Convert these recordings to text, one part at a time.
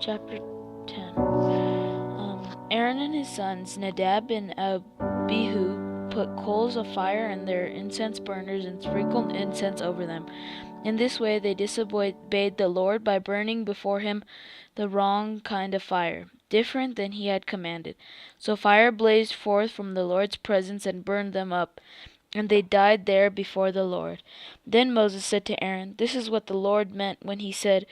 Chapter 10. Aaron and his sons, Nadab and Abihu, put coals of fire in their incense burners and sprinkled incense over them. In this way they disobeyed the Lord by burning before him the wrong kind of fire, different than he had commanded. So fire blazed forth from the Lord's presence and burned them up, and they died there before the Lord. Then Moses said to Aaron, "This is what the Lord meant when he said,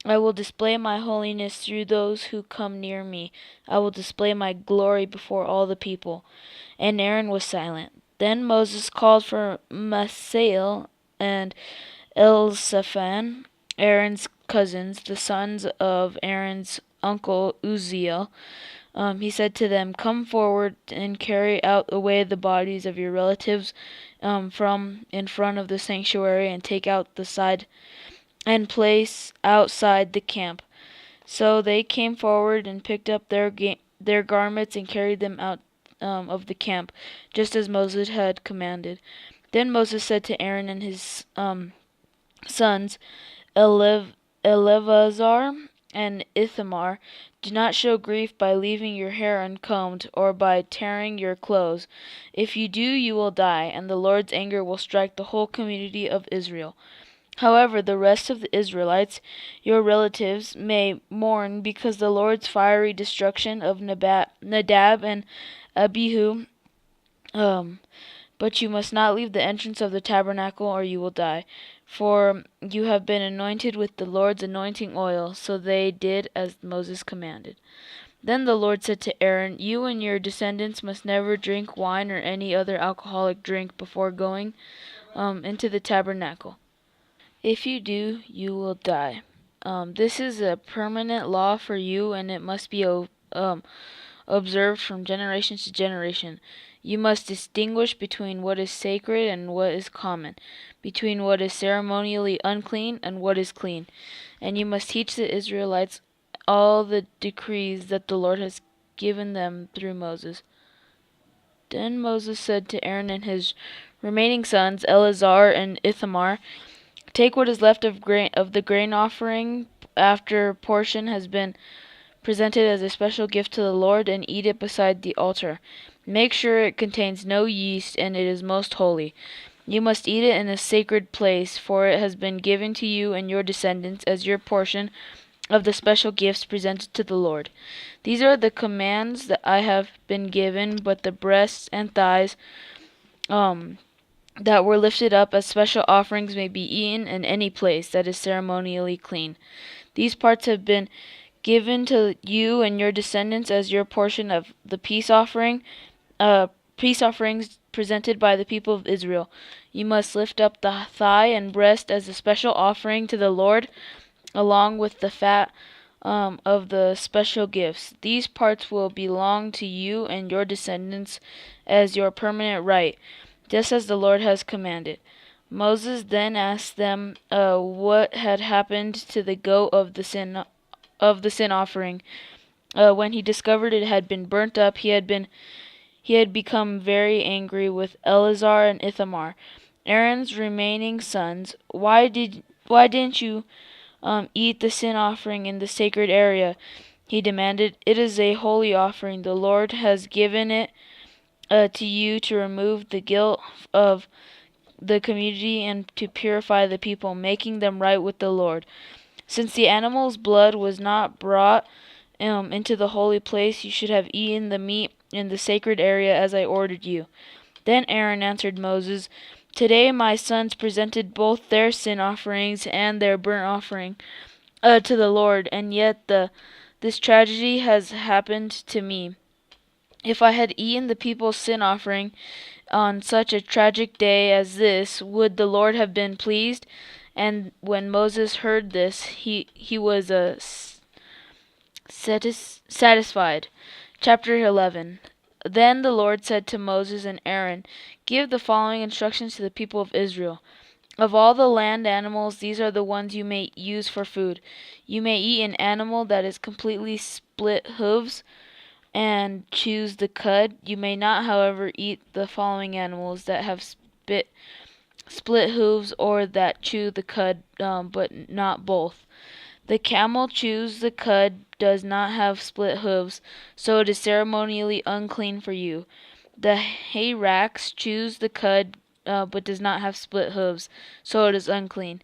'I will display my holiness through those who come near me. I will display my glory before all the people.'" And Aaron was silent. Then Moses called for Masael and Elzaphan, Aaron's cousins, the sons of Aaron's uncle Uzziel. He said to them, "Come forward and carry out away the bodies of your relatives from in front of the sanctuary, and take out the side and place outside the camp." So they came forward and picked up their garments and carried them out of the camp, just as Moses had commanded. Then Moses said to Aaron and his sons, Eleazar and Ithamar, "Do not show grief by leaving your hair uncombed or by tearing your clothes. If you do, you will die, and the Lord's anger will strike the whole community of Israel. However, the rest of the Israelites, your relatives, may mourn because the Lord's fiery destruction of Nadab and Abihu, but you must not leave the entrance of the tabernacle, or you will die. For you have been anointed with the Lord's anointing oil." So they did as Moses commanded. Then the Lord said to Aaron, "You and your descendants must never drink wine or any other alcoholic drink before going into the tabernacle. If you do, you will die. This is a permanent law for you, and it must be observed from generation to generation. You must distinguish between what is sacred and what is common, between what is ceremonially unclean and what is clean. And you must teach the Israelites all the decrees that the Lord has given them through Moses." Then Moses said to Aaron and his remaining sons, Eleazar and Ithamar, "Take what is left of the grain offering after portion has been presented as a special gift to the Lord, and eat it beside the altar. Make sure it contains no yeast, and it is most holy. You must eat it in a sacred place, for it has been given to you and your descendants as your portion of the special gifts presented to the Lord. These are the commands that I have been given, but the breasts and thighs that were lifted up as special offerings may be eaten in any place that is ceremonially clean. These parts have been given to you and your descendants as your portion of the peace offerings presented by the people of Israel. You must lift up the thigh and breast as a special offering to the Lord, along with the fat of the special gifts. These parts will belong to you and your descendants as your permanent right, just as the Lord has commanded." Moses then asked them what had happened to the goat of the sin offering. When he discovered it had been burnt up, he had become very angry with Eleazar and Ithamar, Aaron's remaining sons. Why didn't you eat the sin offering in the sacred area?" he demanded. "It is a holy offering. The Lord has given it to you to remove the guilt of the community and to purify the people, making them right with the Lord. Since the animal's blood was not brought into the holy place, you should have eaten the meat in the sacred area as I ordered you." Then Aaron answered Moses, "Today my sons presented both their sin offerings and their burnt offering to the Lord, and yet this tragedy has happened to me. If I had eaten the people's sin offering on such a tragic day as this, would the Lord have been pleased?" And when Moses heard this, he was satisfied. Chapter 11. Then the Lord said to Moses and Aaron, "Give the following instructions to the people of Israel. Of all the land animals, these are the ones you may use for food. You may eat an animal that is completely split hooves and choose the cud. You may not, however, eat the following animals that have split hooves or that chew the cud, but not both: The camel chews the cud, does not have split hooves, so it is ceremonially unclean for you. The hyrax chews the cud, but does not have split hooves, so it is unclean.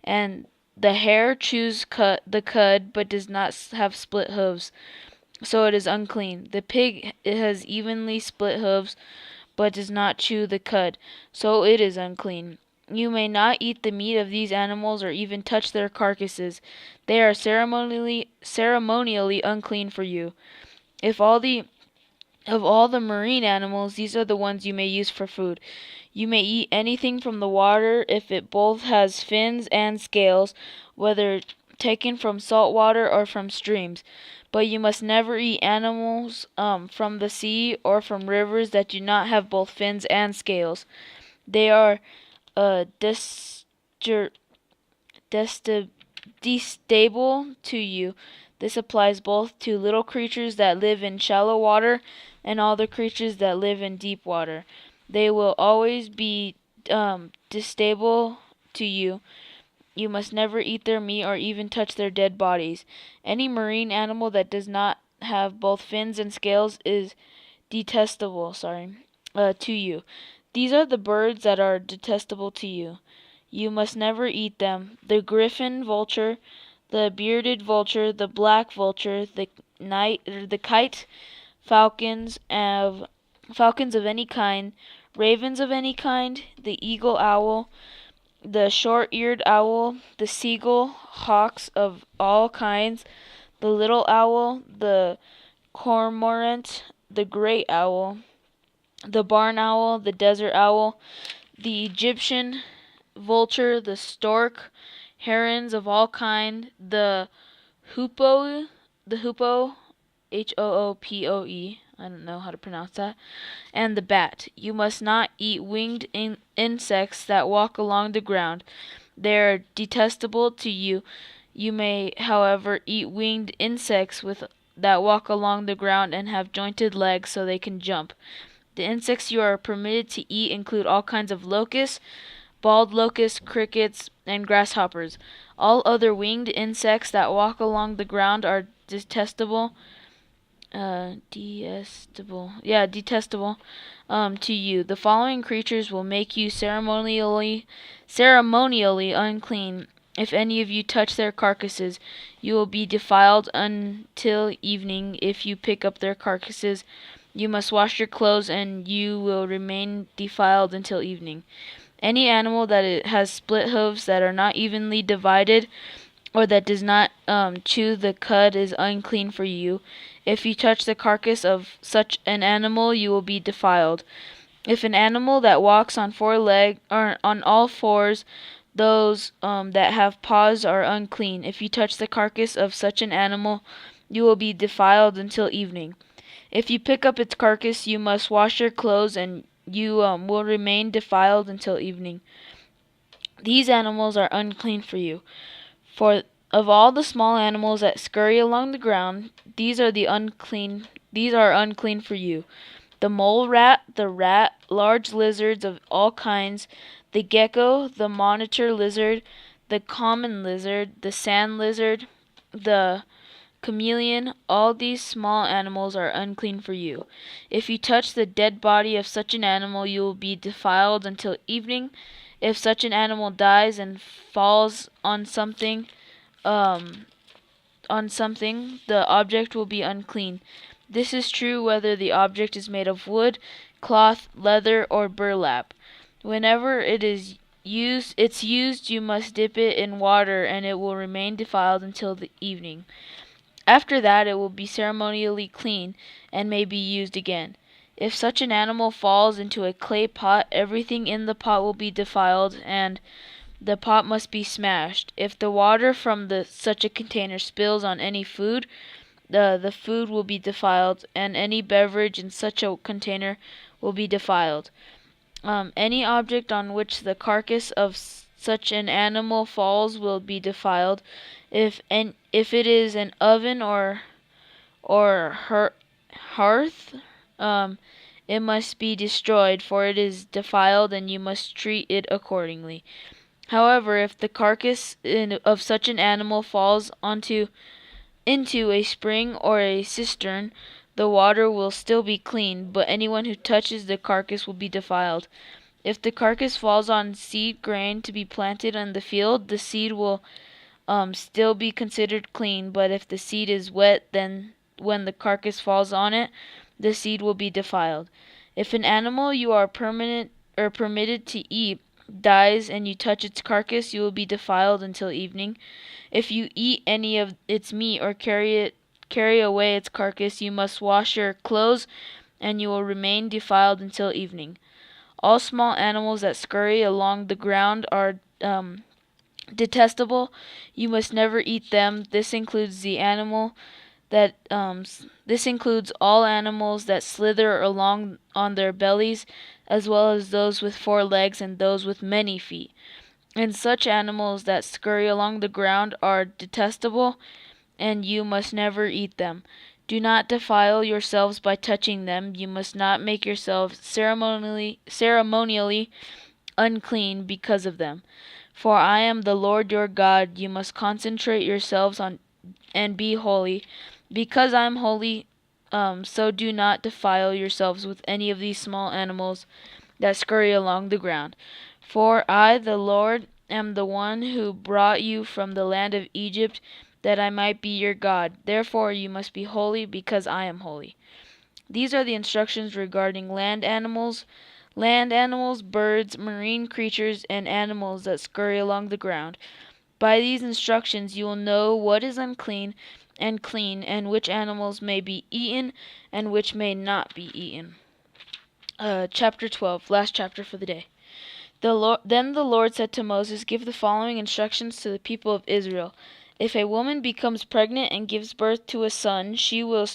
And the hare chews the cud, but does not have split hooves, so it is unclean. The pig has evenly split hooves, but does not chew the cud, so it is unclean. You may not eat the meat of these animals or even touch their carcasses. They are ceremonially unclean for you. If all the Of all the marine animals, these are the ones you may use for food. You may eat anything from the water if it both has fins and scales, whether taken from salt water or from streams. But you must never eat animals from the sea or from rivers that do not have both fins and scales. They are destable to you. This applies both to little creatures that live in shallow water and all the creatures that live in deep water. They will always be distasteful to you. You must never eat their meat or even touch their dead bodies. Any marine animal that does not have both fins and scales is detestable, to you. These are the birds that are detestable to you. You must never eat them. The griffin vulture, the bearded vulture, the black vulture, the kite, falcons of any kind, ravens of any kind, the eagle owl, the short-eared owl, the seagull, hawks of all kinds, the little owl, the cormorant, the great owl, the barn owl, the desert owl, the Egyptian vulture, the stork, herons of all kind, the hoopoe, Hoopoe. I don't know how to pronounce that. And the bat. You must not eat winged insects that walk along the ground. They are detestable to you. You may, however, eat winged insects that walk along the ground and have jointed legs so they can jump. The insects you are permitted to eat include all kinds of locusts, bald locusts, crickets, and grasshoppers. All other winged insects that walk along the ground are detestable to you. The following creatures will make you ceremonially unclean. If any of you touch their carcasses, you will be defiled until evening. If you pick up their carcasses, you must wash your clothes, and you will remain defiled until evening. Any animal that has split hooves that are not evenly divided, or that does not chew the cud, is unclean for you. If you touch the carcass of such an animal, you will be defiled. If an animal that walks on four legs or on all fours, those that have paws are unclean. If you touch the carcass of such an animal, you will be defiled until evening. If you pick up its carcass, you must wash your clothes, and you will remain defiled until evening. These animals are unclean for you. For of all the small animals that scurry along the ground, these are unclean for you. The mole rat, the rat, large lizards of all kinds, the gecko, the monitor lizard, the common lizard, the sand lizard, the chameleon, all these small animals are unclean for you. If you touch the dead body of such an animal, you will be defiled until evening. If such an animal dies and falls on something, the object will be unclean. This is true whether the object is made of wood, cloth, leather, or burlap. Whenever it's used, you must dip it in water, and it will remain defiled until the evening. After that it will be ceremonially clean, and may be used again. If such an animal falls into a clay pot, everything in the pot will be defiled, and the pot must be smashed. If the water from such a container spills on any food, the food will be defiled, and any beverage in such a container will be defiled. Any object on which the carcass of such an animal falls will be defiled. If it is an oven or hearth, it must be destroyed, for it is defiled, and you must treat it accordingly. However, if the carcass of such an animal falls into a spring or a cistern, the water will still be clean, but anyone who touches the carcass will be defiled. If the carcass falls on seed grain to be planted in the field, the seed will still be considered clean, but if the seed is wet, then when the carcass falls on it, the seed will be defiled. If an animal you are permitted to eat dies and you touch its carcass, you will be defiled until evening. If you eat any of its meat or carry away its carcass, you must wash your clothes, and you will remain defiled until evening. All small animals that scurry along the ground are detestable. You must never eat them. This includes all animals that slither along on their bellies, as well as those with 4 legs and those with many feet. And such animals that scurry along the ground are detestable, and you must never eat them. Do not defile yourselves by touching them. You must not make yourselves ceremonially unclean because of them. For I am the Lord your God. You must concentrate yourselves on and be holy, because I am holy. So do not defile yourselves with any of these small animals that scurry along the ground. For I, the Lord, am the one who brought you from the land of Egypt, that I might be your God. Therefore you must be holy, because I am holy. These are the instructions regarding land animals, birds, marine creatures, and animals that scurry along the ground. By these instructions you will know what is unclean and clean, and which animals may be eaten and which may not be eaten. Chapter 12, last chapter for the day. Then the Lord said to Moses, "Give the following instructions to the people of Israel. If a woman becomes pregnant and gives birth to a son, she will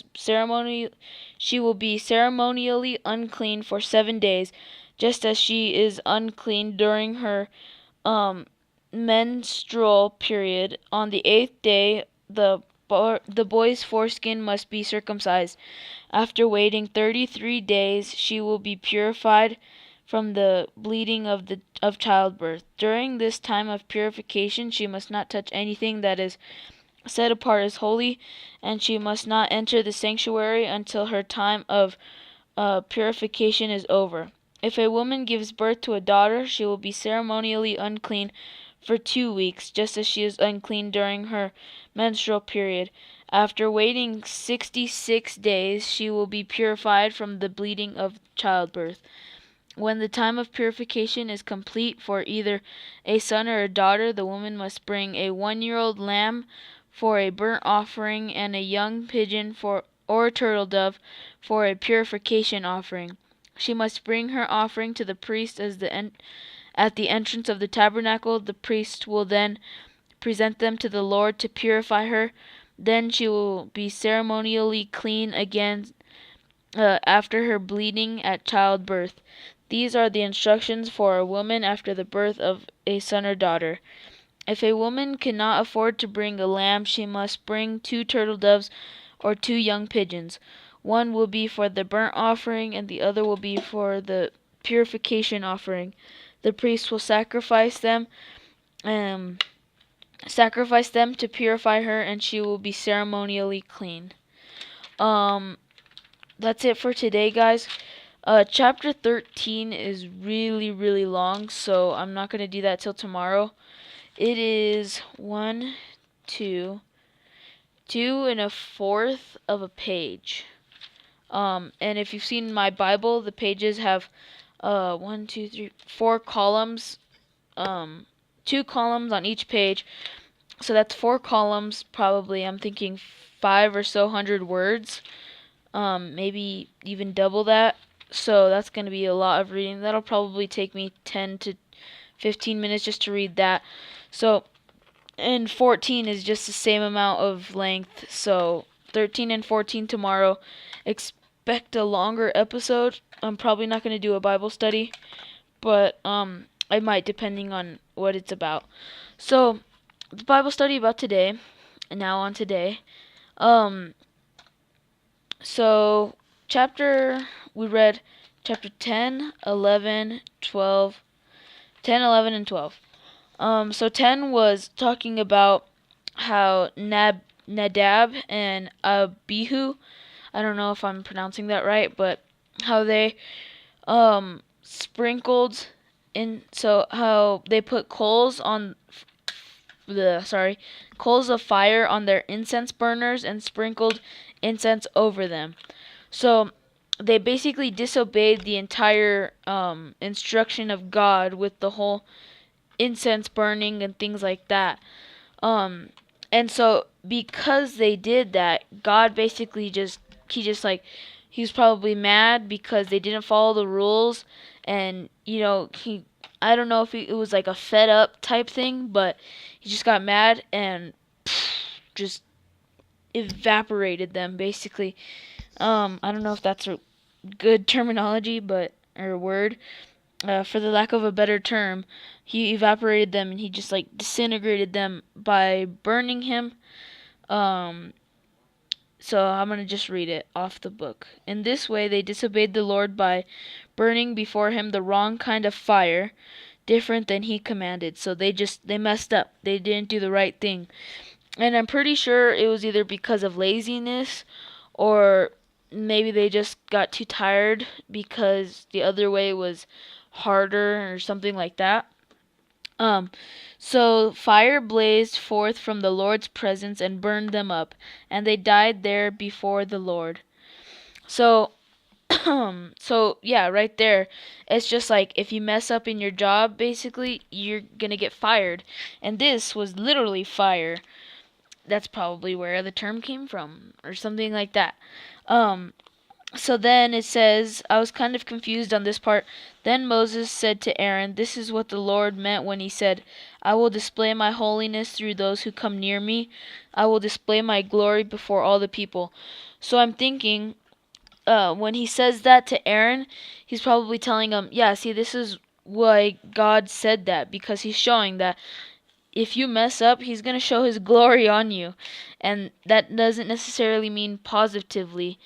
be ceremonially unclean for 7 days, just as she is unclean during her menstrual period. On the 8th day, the boy's foreskin must be circumcised. After waiting 33 days, she will be purified from the bleeding of childbirth. During this time of purification, she must not touch anything that is set apart as holy, and she must not enter the sanctuary until her time of purification is over. If a woman gives birth to a daughter, she will be ceremonially unclean for 2 weeks, just as she is unclean during her menstrual period. After waiting 66 days, she will be purified from the bleeding of childbirth. When the time of purification is complete for either a son or a daughter, the woman must bring a 1-year-old lamb for a burnt offering and a young pigeon or a turtle dove for a purification offering. She must bring her offering to the priest at the entrance of the tabernacle. The priest will then present them to the Lord to purify her. Then she will be ceremonially clean again after her bleeding at childbirth. These are the instructions for a woman after the birth of a son or daughter. If a woman cannot afford to bring a lamb, she must bring 2 turtle doves or 2 young pigeons. One will be for the burnt offering, and the other will be for the purification offering. The priest will sacrifice them to purify her, and she will be ceremonially clean. That's it for today, guys. Chapter 13 is really, really long, so I'm not going to do that till tomorrow. It is 1, 2 2 1/4 of a page. And if you've seen my Bible, the pages have 1, 2, 3, 4 columns. 2 columns on each page. So that's 4 columns, probably. I'm thinking 5 or so hundred words. Maybe even double that. So that's going to be a lot of reading. That'll probably take me 10 to 15 minutes just to read that. So, and 14 is just the same amount of length. So 13 and 14 tomorrow. Expect a longer episode. I'm probably not going to do a Bible study, but I might, depending on what it's about. So the Bible study about today, and now on today. So we read chapter 10, 11, 12, 10, 11, and 12. So 10 was talking about how Nadab and Abihu, I don't know if I'm pronouncing that right, but how they sprinkled so how they put coals of fire on their incense burners and sprinkled incense over them. So they basically disobeyed the entire instruction of God with the whole incense burning and things like that. Um, and so because they did that, God basically he was probably mad because they didn't follow the rules, and I don't know if it was like a fed up type thing, but he just got mad and just evaporated them basically. I don't know if that's a good terminology, but or word, for the lack of a better term, he evaporated them and he just like disintegrated them by burning him. Um, so I'm going to just read it off the book. In this way, they disobeyed the Lord by burning before him the wrong kind of fire, different than he commanded. So they messed up. They didn't do the right thing. And I'm pretty sure it was either because of laziness or maybe they just got too tired because the other way was harder or something like that. Um, so fire blazed forth from the Lord's presence and burned them up, and they died there before the Lord. So, so yeah, right there, it's just like if you mess up in your job, basically, you're gonna get fired. And this was literally fire. That's probably where the term came from, or something like that. Um, So then it says, I was kind of confused on this part. Then Moses said to Aaron, "This is what the Lord meant when he said, 'I will display my holiness through those who come near me. I will display my glory before all the people.'" So I'm thinking, when he says that to Aaron, he's probably telling him, yeah, see, this is why God said that, because he's showing that if you mess up, he's going to show his glory on you. And that doesn't necessarily mean positively.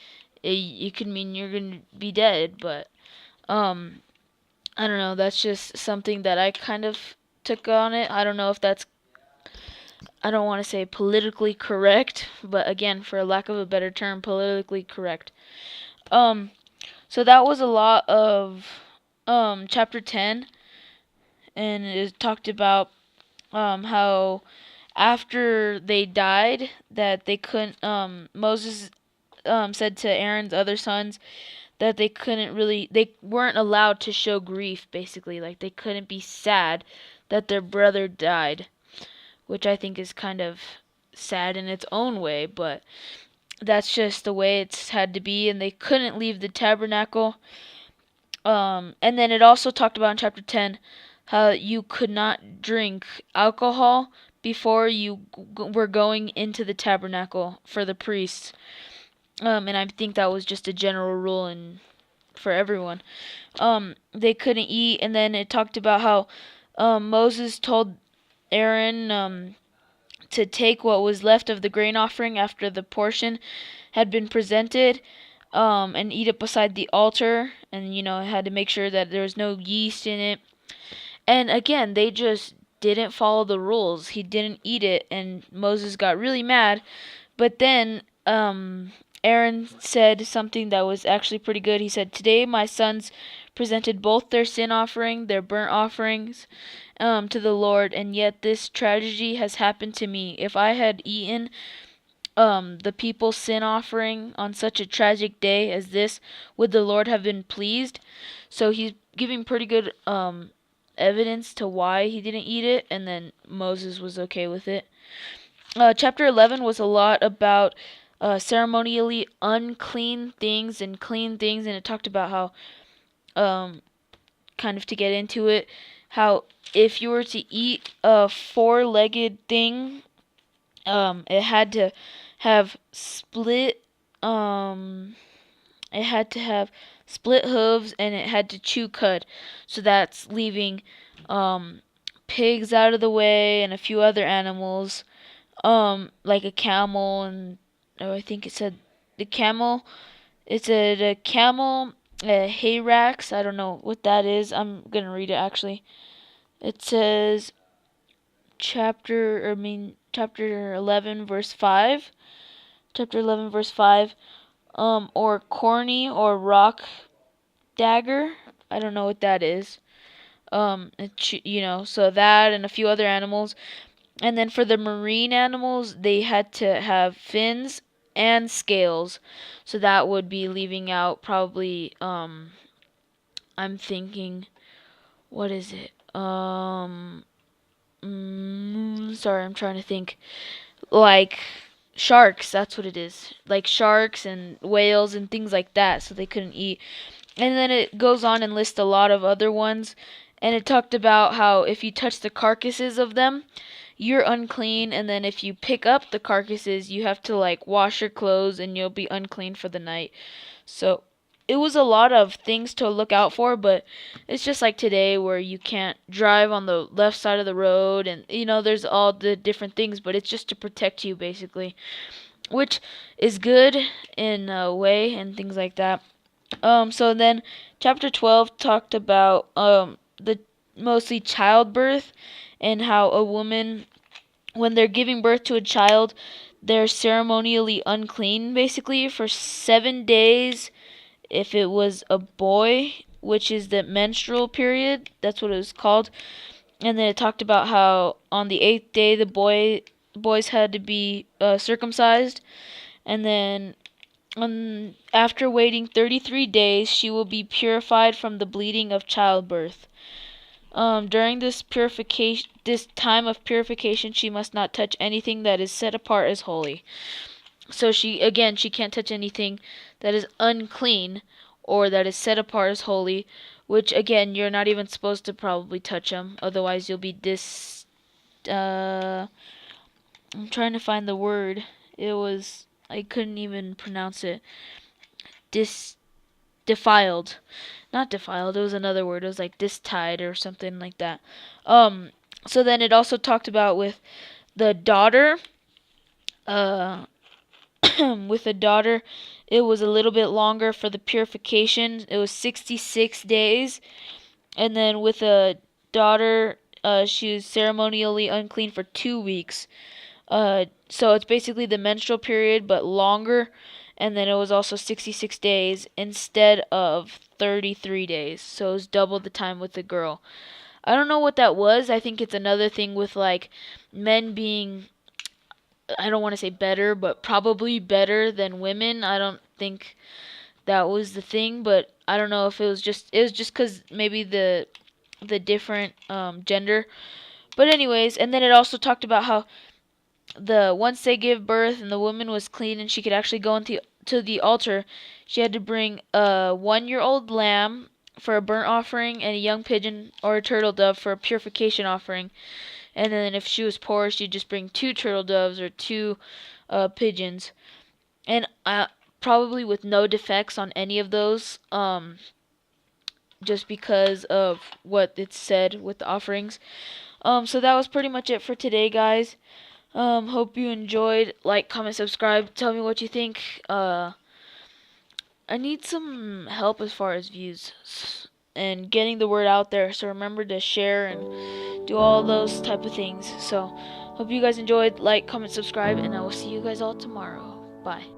It could mean you're going to be dead, but um I don't know, that's just something that I kind of took on it. I don't know if that's, I don't want to say politically correct, but again, for lack of a better term, politically correct. Um so that was a lot of chapter 10, and it talked about how after they died that they couldn't Moses said to Aaron's other sons that they weren't allowed to show grief, basically, like they couldn't be sad that their brother died, which I think is kind of sad in its own way, but that's just the way it's had to be. And they couldn't leave the tabernacle. And then it also talked about in chapter 10 how you could not drink alcohol before you were going into the tabernacle for the priests. And I think that was just a general rule and for everyone. They couldn't eat, and then it talked about how Moses told Aaron to take what was left of the grain offering after the portion had been presented, and eat it beside the altar, and had to make sure that there was no yeast in it. And again, they just didn't follow the rules. He didn't eat it, and Moses got really mad. But then Aaron said something that was actually pretty good. He said, "Today my sons presented both their sin offering, their burnt offerings, to the Lord, and yet this tragedy has happened to me. If I had eaten the people's sin offering on such a tragic day as this, would the Lord have been pleased?" So he's giving pretty good evidence to why he didn't eat it, and then Moses was okay with it. Chapter 11 was a lot about ceremonially unclean things and clean things, and it talked about how, kind of to get into it, how if you were to eat a four-legged thing, it had to have it had to have split hooves, and it had to chew cud. So that's leaving pigs out of the way and a few other animals, like a camel, and I think it said the camel. It said a camel, hayrax. I don't know what that is. I'm gonna read it actually. It says chapter 11 verse 5. Chapter 11 verse 5. Or corny or rock dagger. I don't know what that is. So that and a few other animals. And then for the marine animals, they had to have fins and scales. So that would be leaving out probably, I'm thinking, what is it? Sorry, I'm trying to think. Like sharks, that's what it is. Like sharks and whales and things like that, so they couldn't eat. And then it goes on and lists a lot of other ones. And it talked about how if you touch the carcasses of them, you're unclean. And then if you pick up the carcasses, you have to like wash your clothes and you'll be unclean for the night. So it was a lot of things to look out for, but it's just like today where you can't drive on the left side of the road and there's all the different things, but it's just to protect you basically, which is good in a way and things like that. So then chapter 12 talked about the mostly childbirth and how a woman, when they're giving birth to a child, they're ceremonially unclean basically for 7 days if it was a boy, which is the menstrual period. That's what it was called. And then it talked about how on the 8th day the boys had to be circumcised, and then after waiting 33 days, she will be purified from the bleeding of childbirth. During this time of purification, she must not touch anything that is set apart as holy. So she can't touch anything that is unclean or that is set apart as holy, which again, you're not even supposed to probably touch them, otherwise you'll be I'm trying to find the word. I couldn't even pronounce it. Defiled. Not defiled, it was another word. It was like distied or something like that. So then it also talked about with the daughter, with the daughter, it was a little bit longer for the purification. It was 66 days. And then with a daughter, she was ceremonially unclean for 2 weeks. So it's basically the menstrual period, but longer. And then it was also 66 days instead of 33 days. So it was double the time with the girl. I don't know what that was. I think it's another thing with like men being, I don't want to say better, but probably better than women. I don't think that was the thing, but I don't know if it was just because maybe the different gender. But anyways, and then it also talked about how once they give birth and the woman was clean and she could actually go into to the altar, she had to bring a 1-year-old lamb for a burnt offering and a young pigeon or a turtle dove for a purification offering. And then if she was poor, she'd just bring 2 turtle doves or 2 pigeons. And probably with no defects on any of those, just because of what it said with the offerings. So that was pretty much it for today, guys. Hope you enjoyed. Like, comment, subscribe. Tell me what you think. I need some help as far as views and getting the word out there. So remember to share and do all those type of things. So hope you guys enjoyed. Like, comment, subscribe, and I will see you guys all tomorrow. Bye.